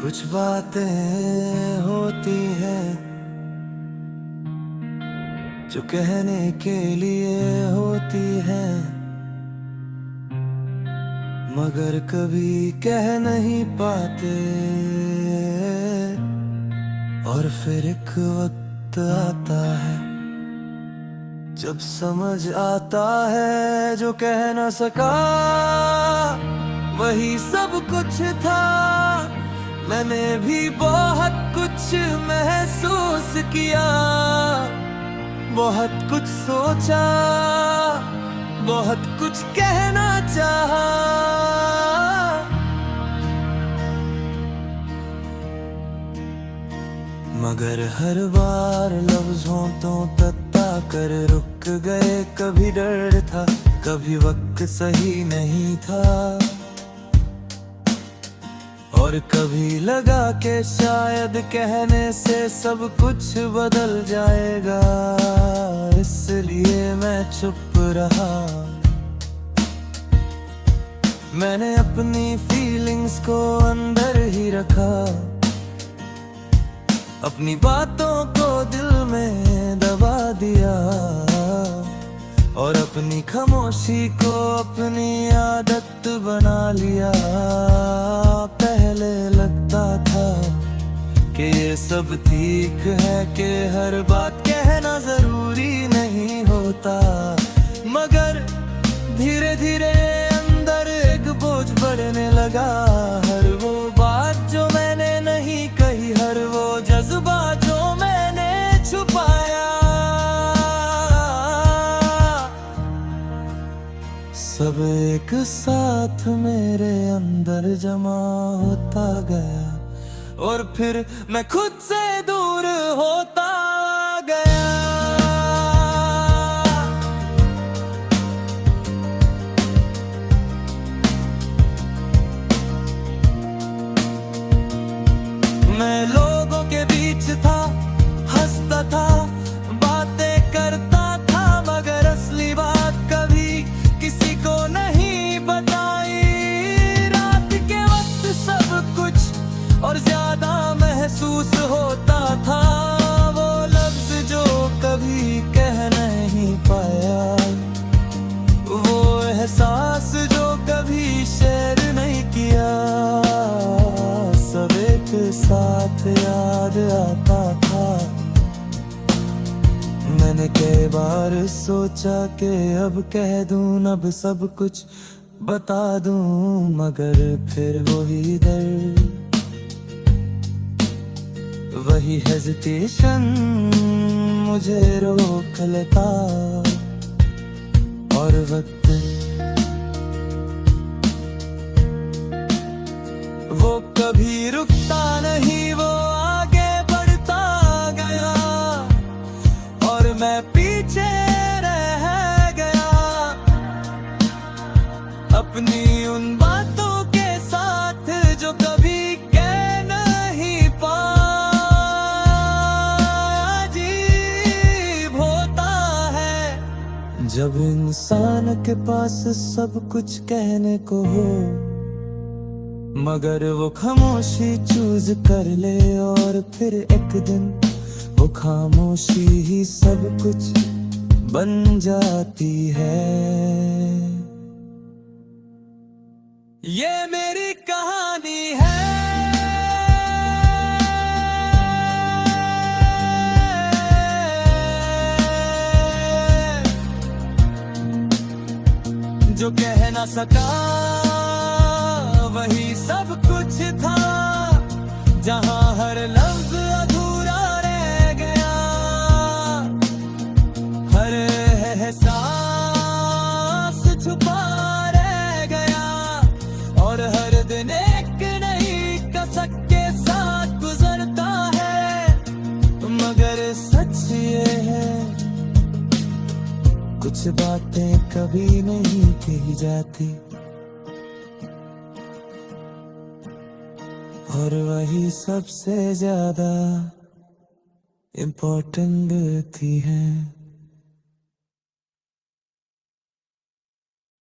कुछ बातें होती हैं जो कहने के लिए होती हैं, मगर कभी कह नहीं पाते। और फिर एक वक्त आता है जब समझ आता है जो कह न सका वही सब कुछ था। मैंने भी बहुत कुछ महसूस किया, बहुत कुछ सोचा, बहुत कुछ कहना चाहा, मगर हर बार लफ्जों तो तत्ता कर रुक गए। कभी डर था, कभी वक्त सही नहीं था, और कभी लगा कि शायद कहने से सब कुछ बदल जाएगा। इसलिए मैं चुप रहा। मैंने अपनी फीलिंग्स को अंदर ही रखा, अपनी बातों को दिल में दबा दिया, और अपनी खामोशी को अपनी आदत बना लिया। पहले लगता था कि ये सब ठीक है, कि हर बात कहना जरूरी नहीं होता, मगर धीरे धीरे अंदर एक बोझ बढ़ने लगा। हर वो बात जो मैंने नहीं कही, हर वो जज्बा जो मैंने छुपाया, सब एक साथ मेरे अंदर जमा होता गया, और फिर मैं खुद से दूर होता गया। मैं लोगों के बीच था, हंसता था, बातें करता था, मगर असली बात कभी किसी को नहीं बताई। रात के वक्त सब कुछ और ज्यादा महसूस होता था, वो लफ्ज जो कभी कह नहीं पाया, वो एहसास जो कभी शेयर नहीं किया, सब एक साथ याद आता था। मैंने कई बार सोचा कि अब कह दूं, अब सब कुछ बता दूं, मगर फिर वही डर, वही हेजिटेशन मुझे रोक लेता। और वक्त वो कभी रुकता नहीं, वो आगे बढ़ता गया, और मैं पीछे रह गया अपनी उन बातों के साथ जो कभी कह नहीं पाया। अजीब होता है जब इंसान के पास सब कुछ कहने को हो, मगर वो खामोशी चूज कर ले, और फिर एक दिन वो खामोशी ही सब कुछ बन जाती है। ये मेरी कहानी है, जो कह ना सका वही सब कुछ था, जहां हर लफ्ज अधूरा रह गया, हर एहसास छुपा रह गया, और हर दिन एक नई कसक के साथ गुजरता है। मगर सच ये है, कुछ बातें कभी नहीं कही जाती, और वही सबसे ज्यादा इम्पोर्टेंट थी हैं।